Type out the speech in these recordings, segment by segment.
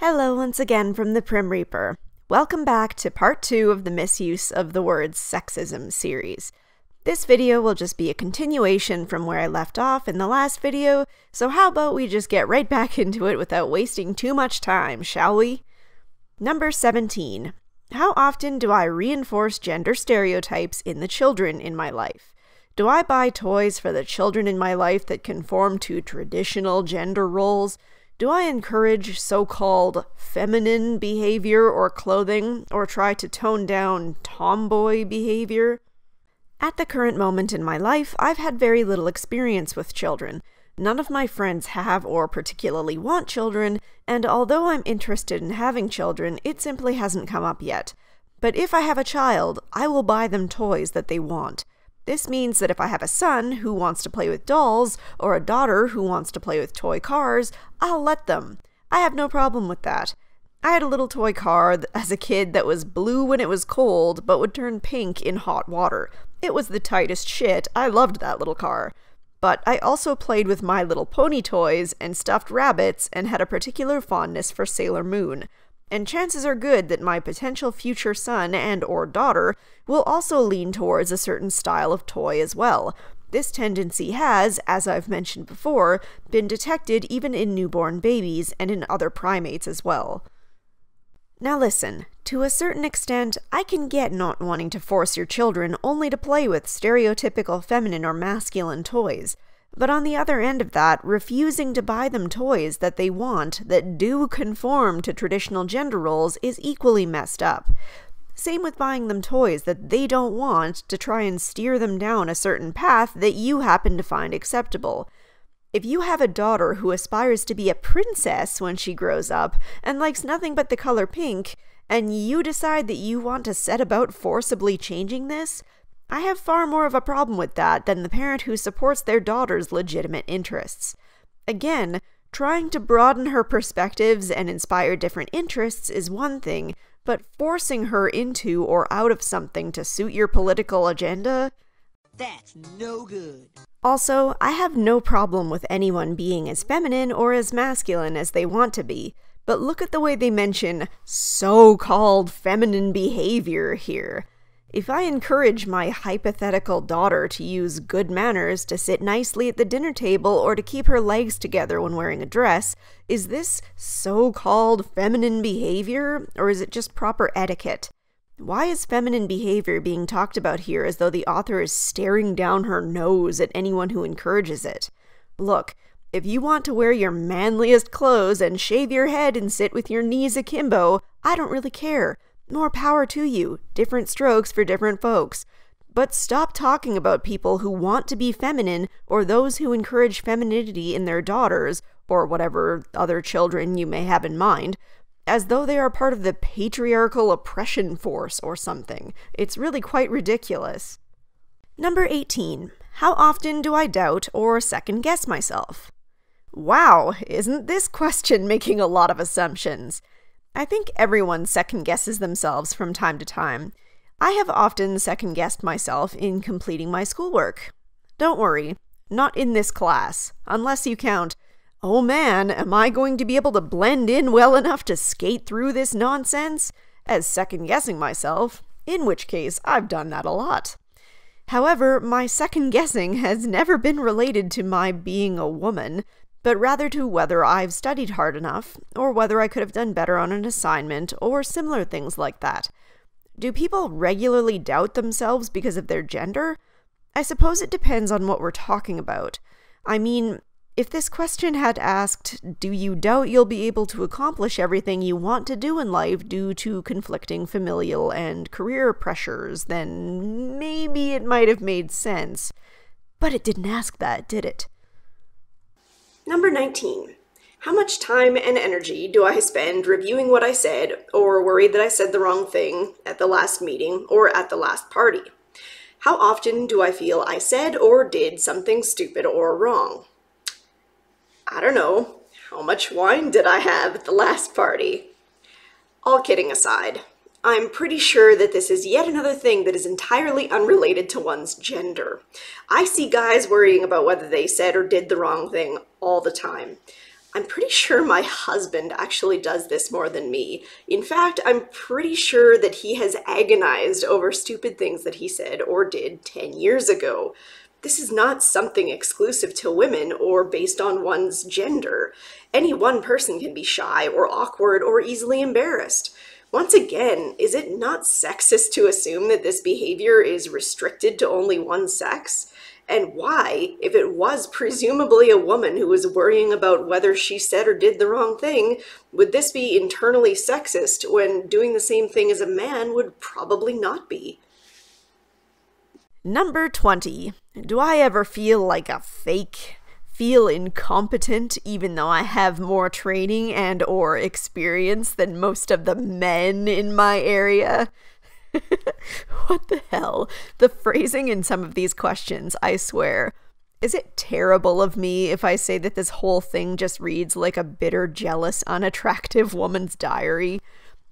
Hello once again from the Prim Reaper. Welcome back to part 2 of the Misuse of the Word Sexism series. This video will just be a continuation from where I left off in the last video, so how about we just get right back into it without wasting too much time, shall we? Number 17. How often do I reinforce gender stereotypes in the children in my life? Do I buy toys for the children in my life that conform to traditional gender roles? Do I encourage so-called feminine behavior or clothing, or try to tone down tomboy behavior? At the current moment in my life, I've had very little experience with children. None of my friends have or particularly want children, and although I'm interested in having children, it simply hasn't come up yet. But if I have a child, I will buy them toys that they want. This means that if I have a son who wants to play with dolls, or a daughter who wants to play with toy cars, I'll let them. I have no problem with that. I had a little toy car as a kid that was blue when it was cold, but would turn pink in hot water. It was the tightest shit. I loved that little car. But I also played with My Little Pony toys and stuffed rabbits and had a particular fondness for Sailor Moon. And chances are good that my potential future son and/or daughter will also lean towards a certain style of toy as well. This tendency has, as I've mentioned before, been detected even in newborn babies and in other primates as well. Now listen, to a certain extent, I can get not wanting to force your children only to play with stereotypical feminine or masculine toys. But on the other end of that, refusing to buy them toys that they want that do conform to traditional gender roles is equally messed up. Same with buying them toys that they don't want to try and steer them down a certain path that you happen to find acceptable. If you have a daughter who aspires to be a princess when she grows up and likes nothing but the color pink, and you decide that you want to set about forcibly changing this, I have far more of a problem with that than the parent who supports their daughter's legitimate interests. Again, trying to broaden her perspectives and inspire different interests is one thing, but forcing her into or out of something to suit your political agenda? That's no good. Also, I have no problem with anyone being as feminine or as masculine as they want to be, but look at the way they mention so-called feminine behavior here. If I encourage my hypothetical daughter to use good manners to sit nicely at the dinner table or to keep her legs together when wearing a dress, is this so-called feminine behavior, or is it just proper etiquette? Why is feminine behavior being talked about here as though the author is staring down her nose at anyone who encourages it? Look, if you want to wear your manliest clothes and shave your head and sit with your knees akimbo, I don't really care. More power to you. Different strokes for different folks. But stop talking about people who want to be feminine or those who encourage femininity in their daughters, or whatever other children you may have in mind, as though they are part of the patriarchal oppression force or something. It's really quite ridiculous. Number 18. How often do I doubt or second-guess myself? Wow, isn't this question making a lot of assumptions? I think everyone second-guesses themselves from time to time. I have often second-guessed myself in completing my schoolwork. Don't worry, not in this class, unless you count, oh man, am I going to be able to blend in well enough to skate through this nonsense? As second-guessing myself, in which case I've done that a lot. However, my second-guessing has never been related to my being a woman, but rather to whether I've studied hard enough, or whether I could have done better on an assignment, or similar things like that. Do people regularly doubt themselves because of their gender? I suppose it depends on what we're talking about. I mean, if this question had asked, do you doubt you'll be able to accomplish everything you want to do in life due to conflicting familial and career pressures, then maybe it might have made sense. But it didn't ask that, did it? Number 19. How much time and energy do I spend reviewing what I said, or worried that I said the wrong thing at the last meeting or at the last party? How often do I feel I said or did something stupid or wrong? I don't know. How much wine did I have at the last party? All kidding aside, I'm pretty sure that this is yet another thing that is entirely unrelated to one's gender. I see guys worrying about whether they said or did the wrong thing all the time. I'm pretty sure my husband actually does this more than me. In fact, I'm pretty sure that he has agonized over stupid things that he said or did 10 years ago. This is not something exclusive to women or based on one's gender. Any one person can be shy or awkward or easily embarrassed. Once again, is it not sexist to assume that this behavior is restricted to only one sex? And why, if it was presumably a woman who was worrying about whether she said or did the wrong thing, would this be internally sexist when doing the same thing as a man would probably not be? Number 20. Do I ever feel like a fake? Feel incompetent even though I have more training and or experience than most of the men in my area? What the hell? The phrasing in some of these questions, I swear. Is it terrible of me if I say that this whole thing just reads like a bitter, jealous, unattractive woman's diary?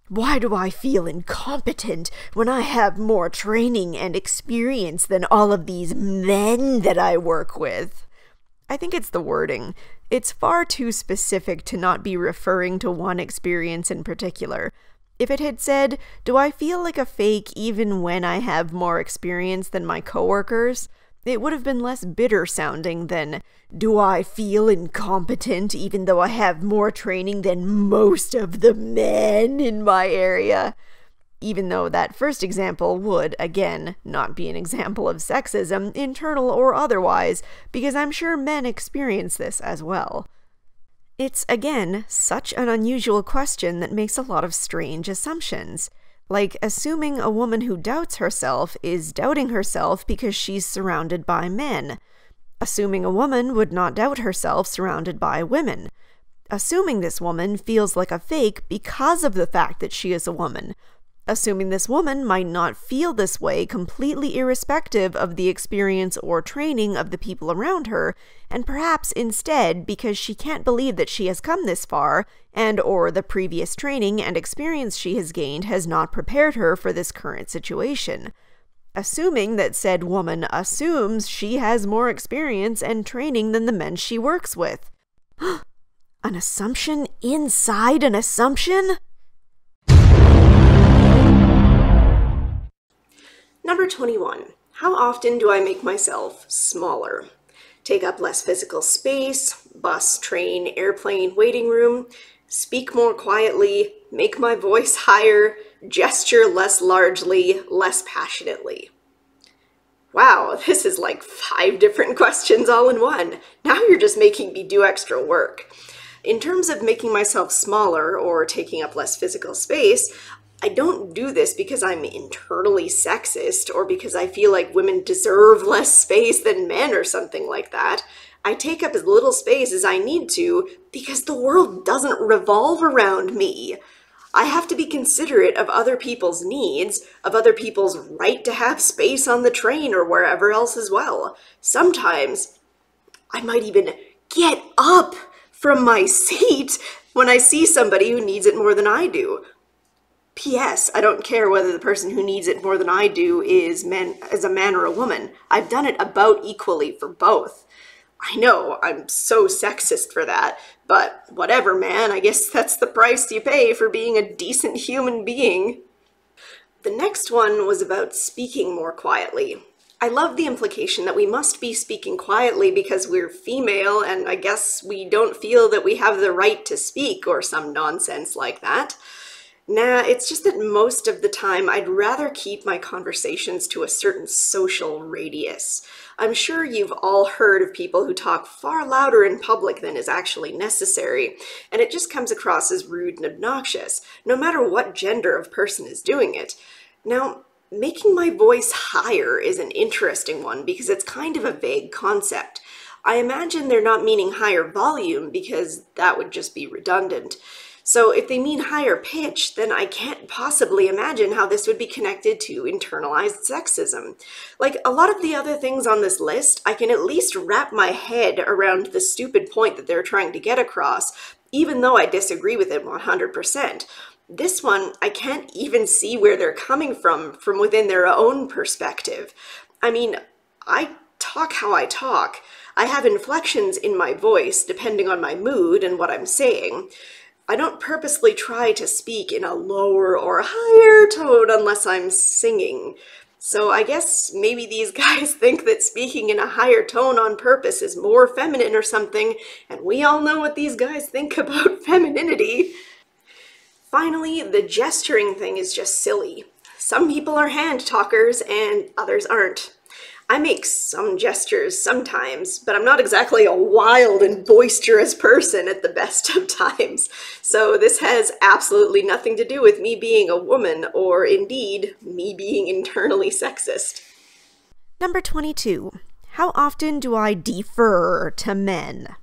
Why do I feel incompetent when I have more training and experience than all of these men that I work with? I think it's the wording. It's far too specific to not be referring to one experience in particular. If it had said, do I feel like a fake even when I have more experience than my coworkers? It would have been less bitter sounding than, do I feel incompetent even though I have more training than most of the men in my area? Even though that first example would, again, not be an example of sexism, internal or otherwise, because I'm sure men experience this as well. It's, again, such an unusual question that makes a lot of strange assumptions. Like assuming a woman who doubts herself is doubting herself because she's surrounded by men. Assuming a woman would not doubt herself surrounded by women. Assuming this woman feels like a fake because of the fact that she is a woman. Assuming this woman might not feel this way completely irrespective of the experience or training of the people around her, and perhaps instead because she can't believe that she has come this far, and or the previous training and experience she has gained has not prepared her for this current situation. Assuming that said woman assumes she has more experience and training than the men she works with. An assumption inside an assumption? Number 21. How often do I make myself smaller? Take up less physical space, bus, train, airplane, waiting room, speak more quietly, make my voice higher, gesture less largely, less passionately. Wow, this is like 5 different questions all in one. Now you're just making me do extra work. In terms of making myself smaller or taking up less physical space, I don't do this because I'm internally sexist or because I feel like women deserve less space than men or something like that. I take up as little space as I need to because the world doesn't revolve around me. I have to be considerate of other people's needs, of other people's right to have space on the train or wherever else as well. Sometimes I might even get up from my seat when I see somebody who needs it more than I do. P.S. I don't care whether the person who needs it more than I do is a man or a woman. I've done it about equally for both. I know, I'm so sexist for that, but whatever, man, I guess that's the price you pay for being a decent human being. The next one was about speaking more quietly. I love the implication that we must be speaking quietly because we're female and I guess we don't feel that we have the right to speak or some nonsense like that. Nah, it's just that most of the time I'd rather keep my conversations to a certain social radius. I'm sure you've all heard of people who talk far louder in public than is actually necessary, and it just comes across as rude and obnoxious, no matter what gender of person is doing it. Now, making my voice higher is an interesting one because it's kind of a vague concept. I imagine they're not meaning higher volume because that would just be redundant. So if they mean higher pitch, then I can't possibly imagine how this would be connected to internalized sexism. Like a lot of the other things on this list, I can at least wrap my head around the stupid point that they're trying to get across, even though I disagree with it 100%. This one, I can't even see where they're coming from within their own perspective. I mean, I talk how I talk. I have inflections in my voice depending on my mood and what I'm saying. I don't purposely try to speak in a lower or higher tone unless I'm singing. So I guess maybe these guys think that speaking in a higher tone on purpose is more feminine or something, and we all know what these guys think about femininity. Finally, the gesturing thing is just silly. Some people are hand talkers and others aren't. I make some gestures sometimes, but I'm not exactly a wild and boisterous person at the best of times. So this has absolutely nothing to do with me being a woman, or indeed, me being internally sexist. Number 22. How often do I defer to men?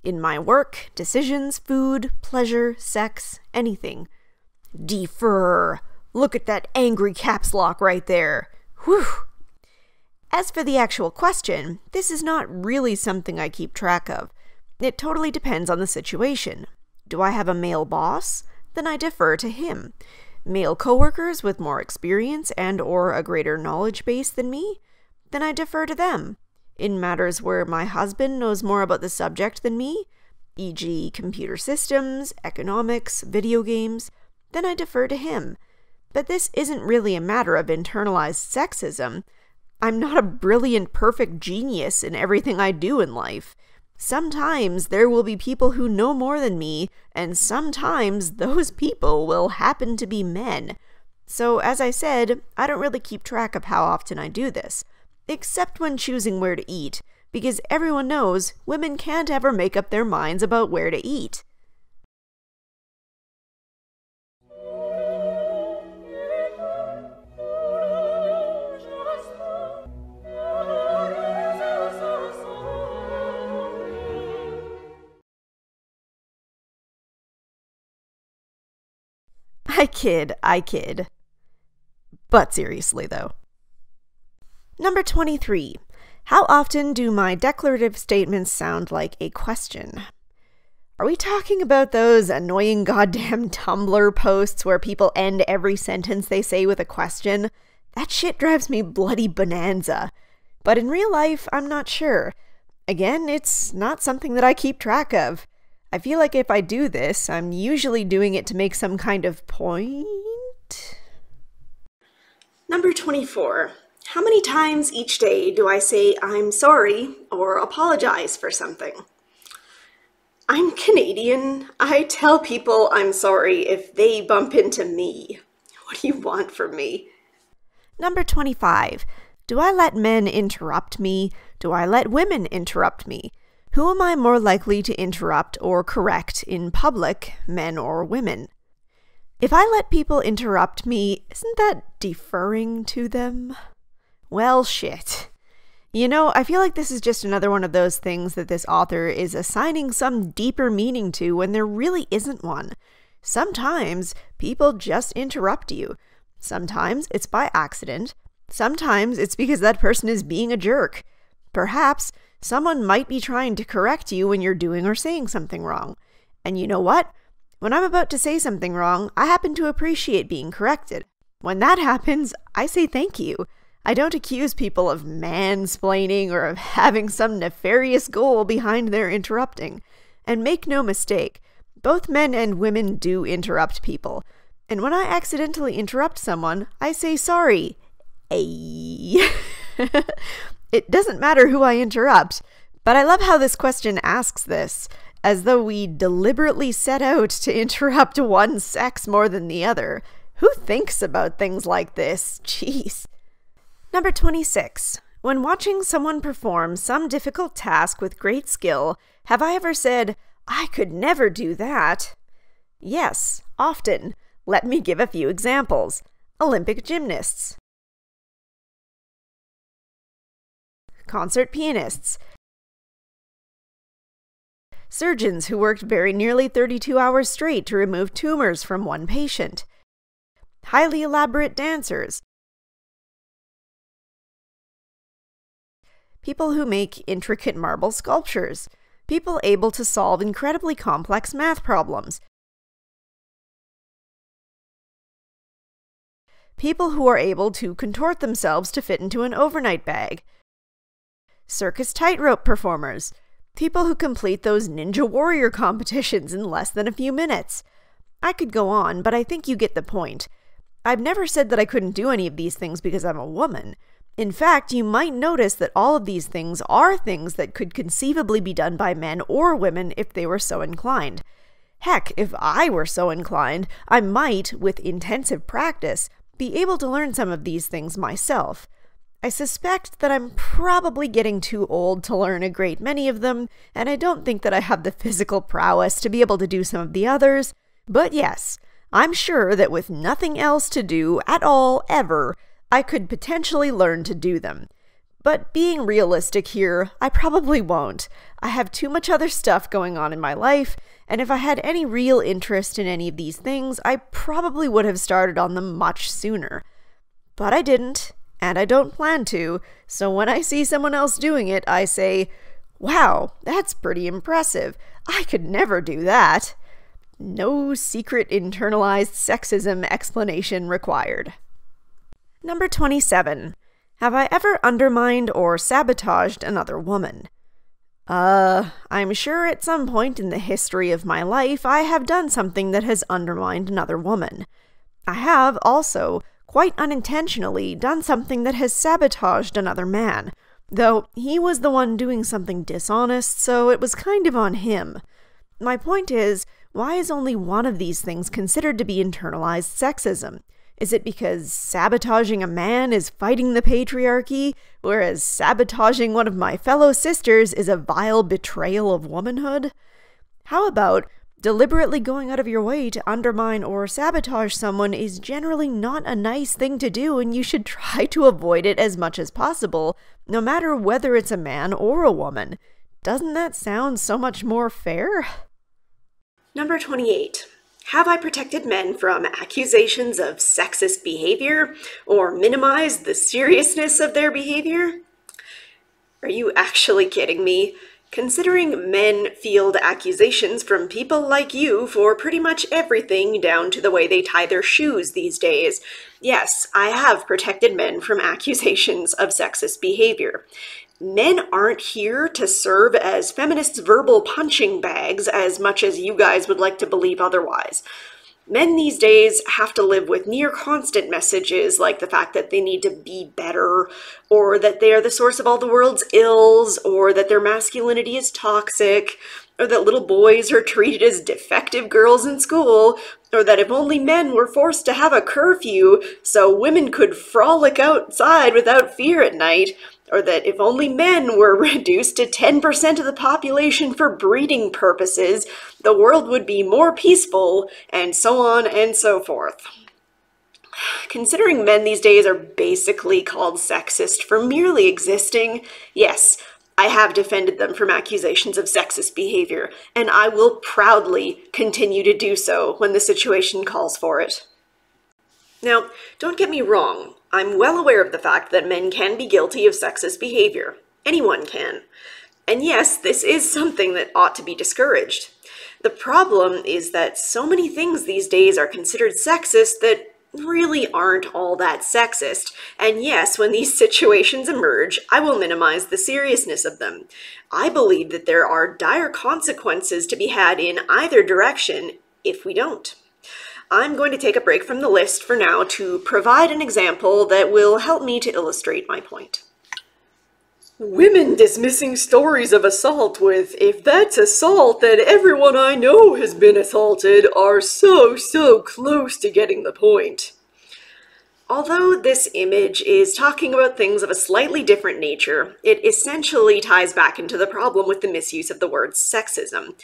In my work, decisions, food, pleasure, sex, anything. Defer. Look at that angry caps lock right there. Whew. As for the actual question, this is not really something I keep track of. It totally depends on the situation. Do I have a male boss? Then I defer to him. Male coworkers with more experience and or a greater knowledge base than me? Then I defer to them. In matters where my husband knows more about the subject than me, e.g. computer systems, economics, video games, then I defer to him. But this isn't really a matter of internalized sexism. I'm not a brilliant, perfect genius in everything I do in life. Sometimes there will be people who know more than me, and sometimes those people will happen to be men. So, as I said, I don't really keep track of how often I do this, except when choosing where to eat, because everyone knows women can't ever make up their minds about where to eat. I kid. But seriously, though. Number 23. How often do my declarative statements sound like a question? Are we talking about those annoying goddamn Tumblr posts where people end every sentence they say with a question? That shit drives me bloody bonanza. But in real life, I'm not sure. Again, it's not something that I keep track of. I feel like if I do this, I'm usually doing it to make some kind of point. Number 24. How many times each day do I say I'm sorry or apologize for something? I'm Canadian. I tell people I'm sorry if they bump into me. What do you want from me? Number 25. Do I let men interrupt me? Do I let women interrupt me? Who am I more likely to interrupt or correct in public, men or women? If I let people interrupt me, isn't that deferring to them? Well, shit. You know, I feel like this is just another one of those things that this author is assigning some deeper meaning to when there really isn't one. Sometimes people just interrupt you. Sometimes it's by accident. Sometimes it's because that person is being a jerk. Perhaps someone might be trying to correct you when you're doing or saying something wrong. And you know what? When I'm about to say something wrong, I happen to appreciate being corrected. When that happens, I say thank you. I don't accuse people of mansplaining or of having some nefarious goal behind their interrupting. And make no mistake, both men and women do interrupt people. And when I accidentally interrupt someone, I say sorry. Ay. It doesn't matter who I interrupt, but I love how this question asks this, as though we deliberately set out to interrupt one sex more than the other. Who thinks about things like this? Jeez. Number 26. When watching someone perform some difficult task with great skill, have I ever said, I could never do that? Yes, often. Let me give a few examples. Olympic gymnasts. Concert pianists, surgeons who worked very nearly 32 hours straight to remove tumors from one patient, highly elaborate dancers, people who make intricate marble sculptures, people able to solve incredibly complex math problems, people who are able to contort themselves to fit into an overnight bag, circus tightrope performers, people who complete those ninja warrior competitions in less than a few minutes. I could go on, but I think you get the point. I've never said that I couldn't do any of these things because I'm a woman. In fact, you might notice that all of these things are things that could conceivably be done by men or women if they were so inclined. Heck, if I were so inclined, I might, with intensive practice, be able to learn some of these things myself. I suspect that I'm probably getting too old to learn a great many of them, and I don't think that I have the physical prowess to be able to do some of the others, but yes, I'm sure that with nothing else to do at all ever, I could potentially learn to do them. But being realistic here, I probably won't. I have too much other stuff going on in my life, and if I had any real interest in any of these things, I probably would have started on them much sooner. But I didn't, and I don't plan to, so when I see someone else doing it, I say, "Wow, that's pretty impressive. I could never do that." No secret internalized sexism explanation required. Number 27. Have I ever undermined or sabotaged another woman? I'm sure at some point in the history of my life I have done something that has undermined another woman. I have also, quite unintentionally, done something that has sabotaged another man, though he was the one doing something dishonest, so it was kind of on him. My point is, why is only one of these things considered to be internalized sexism? Is it because sabotaging a man is fighting the patriarchy, whereas sabotaging one of my fellow sisters is a vile betrayal of womanhood? How about deliberately going out of your way to undermine or sabotage someone is generally not a nice thing to do, and you should try to avoid it as much as possible, no matter whether it's a man or a woman. Doesn't that sound so much more fair? Number 28. Have I protected men from accusations of sexist behavior or minimized the seriousness of their behavior? Are you actually kidding me? Considering men field accusations from people like you for pretty much everything down to the way they tie their shoes these days, yes, I have protected men from accusations of sexist behavior. Men aren't here to serve as feminists' verbal punching bags as much as you guys would like to believe otherwise. Men these days have to live with near constant messages like the fact that they need to be better, or that they are the source of all the world's ills, or that their masculinity is toxic, or that little boys are treated as defective girls in school, or that if only men were forced to have a curfew so women could frolic outside without fear at night, or that if only men were reduced to 10% of the population for breeding purposes, the world would be more peaceful, and so on and so forth. Considering men these days are basically called sexist for merely existing, yes, I have defended them from accusations of sexist behavior, and I will proudly continue to do so when the situation calls for it. Now, don't get me wrong. I'm well aware of the fact that men can be guilty of sexist behavior. Anyone can. And yes, this is something that ought to be discouraged. The problem is that so many things these days are considered sexist that really aren't all that sexist. And yes, when these situations emerge, I will minimize the seriousness of them. I believe that there are dire consequences to be had in either direction if we don't. I'm going to take a break from the list for now to provide an example that will help me to illustrate my point. Women dismissing stories of assault with, "If that's assault, then everyone I know has been assaulted," are so close to getting the point. Although this image is talking about things of a slightly different nature, it essentially ties back into the problem with the misuse of the word sexism.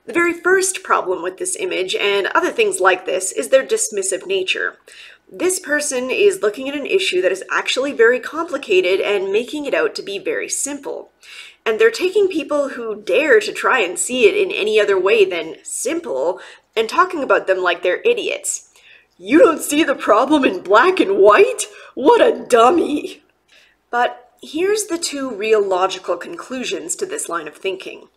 The very first problem with this image, and other things like this, is their dismissive nature. This person is looking at an issue that is actually very complicated and making it out to be very simple. And they're taking people who dare to try and see it in any other way than simple and talking about them like they're idiots. "You don't see the problem in black and white? What a dummy!" But here's the two real logical conclusions to this line of thinking.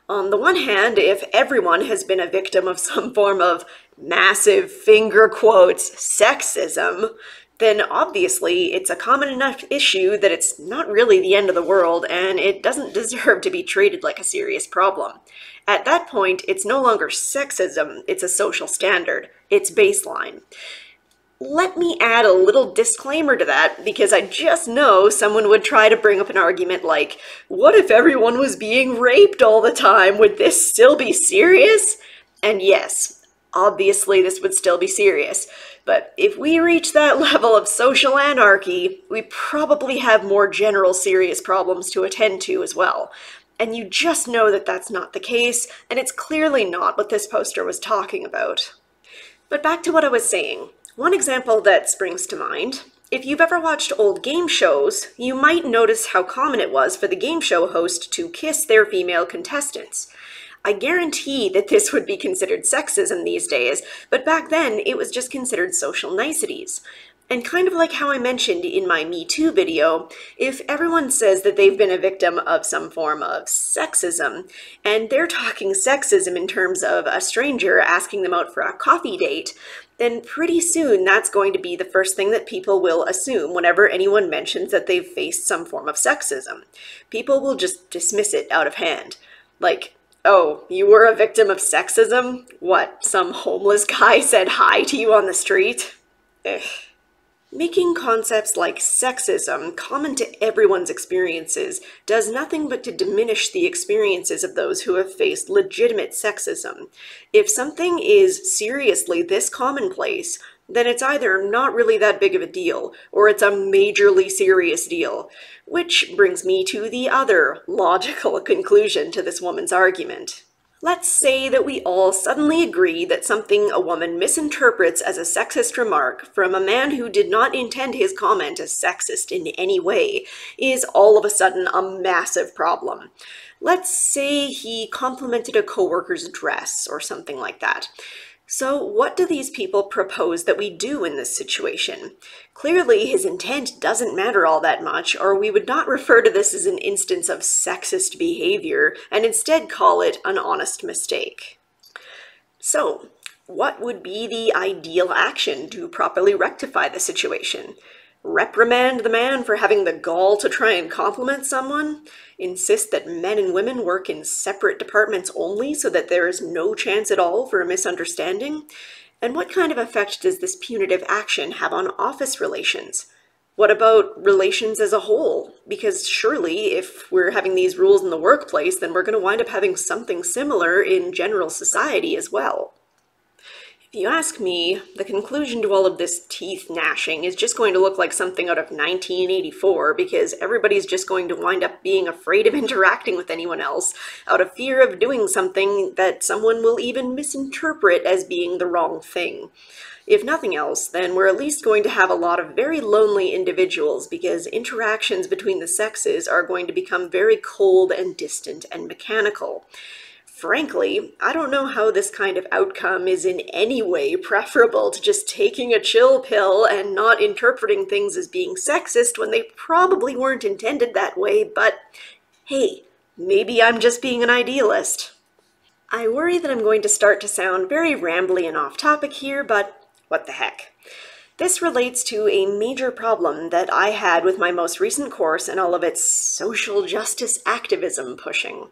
On the one hand, if everyone has been a victim of some form of massive finger quotes sexism, then obviously it's a common enough issue that it's not really the end of the world and it doesn't deserve to be treated like a serious problem. At that point, it's no longer sexism, it's a social standard. It's baseline. Let me add a little disclaimer to that, because I just know someone would try to bring up an argument like, what if everyone was being raped all the time? Would this still be serious? And yes, obviously this would still be serious. But if we reach that level of social anarchy, we probably have more general serious problems to attend to as well. And you just know that that's not the case, and it's clearly not what this poster was talking about. But back to what I was saying. One example that springs to mind, if you've ever watched old game shows, you might notice how common it was for the game show host to kiss their female contestants. I guarantee that this would be considered sexism these days, but back then it was just considered social niceties. And kind of like how I mentioned in my Me Too video, if everyone says that they've been a victim of some form of sexism, and they're talking sexism in terms of a stranger asking them out for a coffee date, then pretty soon that's going to be the first thing that people will assume whenever anyone mentions that they've faced some form of sexism. People will just dismiss it out of hand. Like, oh, you were a victim of sexism? What, some homeless guy said hi to you on the street? Ugh. Making concepts like sexism common to everyone's experiences does nothing but to diminish the experiences of those who have faced legitimate sexism. If something is seriously this commonplace, then it's either not really that big of a deal, or it's a majorly serious deal. Which brings me to the other logical conclusion to this woman's argument. Let's say that we all suddenly agree that something a woman misinterprets as a sexist remark from a man who did not intend his comment as sexist in any way is all of a sudden a massive problem. Let's say he complimented a coworker's dress or something like that. So what do these people propose that we do in this situation? Clearly, his intent doesn't matter all that much, or we would not refer to this as an instance of sexist behavior, and instead call it an honest mistake. So, what would be the ideal action to properly rectify the situation? Reprimand the man for having the gall to try and compliment someone? Insist that men and women work in separate departments only so that there is no chance at all for a misunderstanding? And what kind of effect does this punitive action have on office relations? What about relations as a whole? Because surely if we're having these rules in the workplace, then we're going to wind up having something similar in general society as well. If you ask me, the conclusion to all of this teeth gnashing is just going to look like something out of 1984, because everybody's just going to wind up being afraid of interacting with anyone else out of fear of doing something that someone will even misinterpret as being the wrong thing. If nothing else, then we're at least going to have a lot of very lonely individuals, because interactions between the sexes are going to become very cold and distant and mechanical. Frankly, I don't know how this kind of outcome is in any way preferable to just taking a chill pill and not interpreting things as being sexist when they probably weren't intended that way, but hey, maybe I'm just being an idealist. I worry that I'm going to start to sound very rambly and off topic here, but what the heck. This relates to a major problem that I had with my most recent course and all of its social justice activism pushing.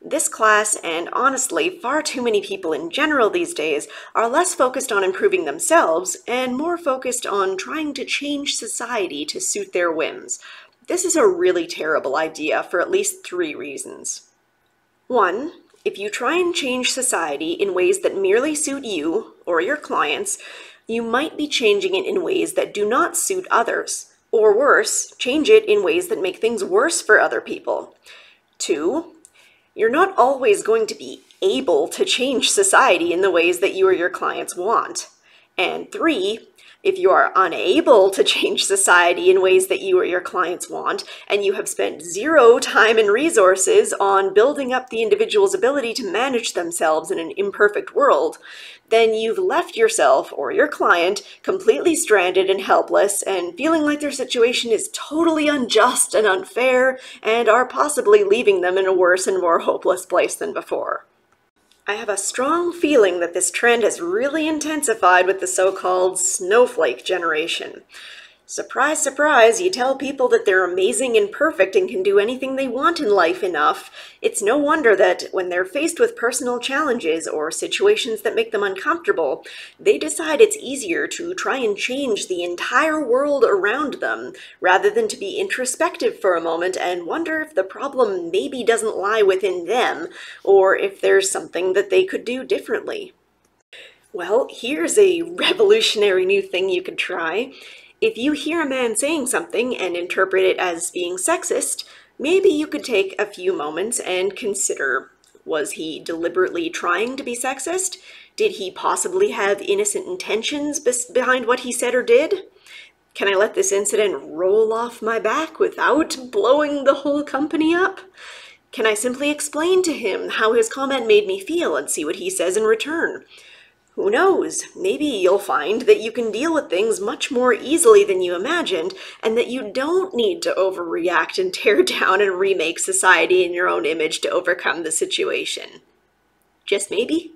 This class, and honestly far too many people in general these days, are less focused on improving themselves and more focused on trying to change society to suit their whims. This is a really terrible idea for at least 3 reasons. 1, if you try and change society in ways that merely suit you or your clients, you might be changing it in ways that do not suit others, or worse, change it in ways that make things worse for other people. 2, you're not always going to be able to change society in the ways that you or your clients want. And 3, if you are unable to change society in ways that you or your clients want, and you have spent 0 time and resources on building up the individual's ability to manage themselves in an imperfect world, then you've left yourself or your client completely stranded and helpless and feeling like their situation is totally unjust and unfair and are possibly leaving them in a worse and more hopeless place than before. I have a strong feeling that this trend has really intensified with the so-called snowflake generation. Surprise, surprise, you tell people that they're amazing and perfect and can do anything they want in life enough. It's no wonder that when they're faced with personal challenges or situations that make them uncomfortable, they decide it's easier to try and change the entire world around them, rather than to be introspective for a moment and wonder if the problem maybe doesn't lie within them, or if there's something that they could do differently. Well, here's a revolutionary new thing you could try. If you hear a man saying something and interpret it as being sexist, maybe you could take a few moments and consider, was he deliberately trying to be sexist? Did he possibly have innocent intentions behind what he said or did? Can I let this incident roll off my back without blowing the whole company up? Can I simply explain to him how his comment made me feel and see what he says in return? Who knows, maybe you'll find that you can deal with things much more easily than you imagined, and that you don't need to overreact and tear down and remake society in your own image to overcome the situation. Just maybe?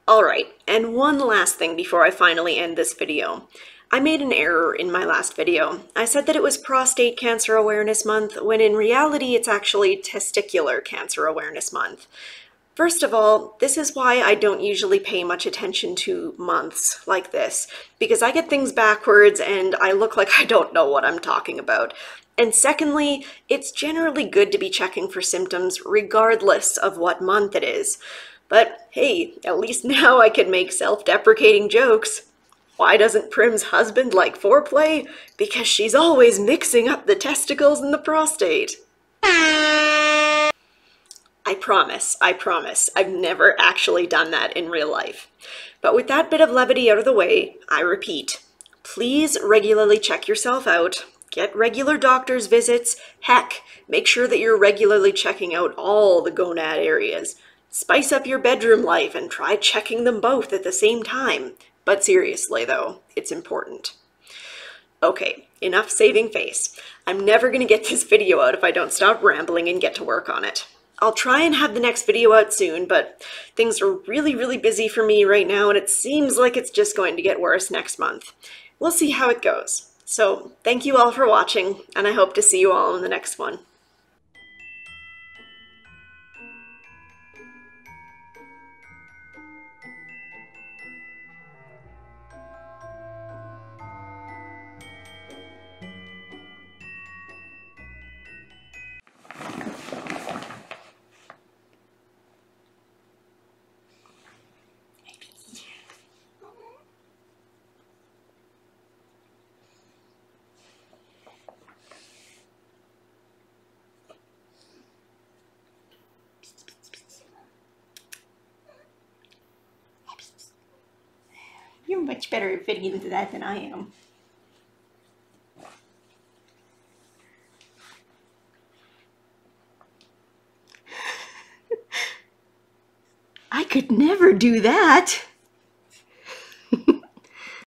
Alright, and one last thing before I finally end this video. I made an error in my last video. I said that it was Prostate Cancer Awareness Month, when in reality it's actually Testicular Cancer Awareness Month. First of all, this is why I don't usually pay much attention to months like this, because I get things backwards and I look like I don't know what I'm talking about. And secondly, it's generally good to be checking for symptoms regardless of what month it is. But hey, at least now I can make self-deprecating jokes. Why doesn't Prim's husband like foreplay? Because she's always mixing up the testicles and the prostate. I promise, I've never actually done that in real life. But with that bit of levity out of the way, I repeat, please regularly check yourself out, get regular doctor's visits, heck, make sure that you're regularly checking out all the gonad areas. Spice up your bedroom life and try checking them both at the same time. But seriously though, it's important. Okay, enough saving face. I'm never gonna get this video out if I don't stop rambling and get to work on it. I'll try and have the next video out soon, but things are really busy for me right now, and it seems like it's just going to get worse next month. We'll see how it goes. So, thank you all for watching, and I hope to see you all in the next one. You're much better at fitting into that than I am. I could never do that.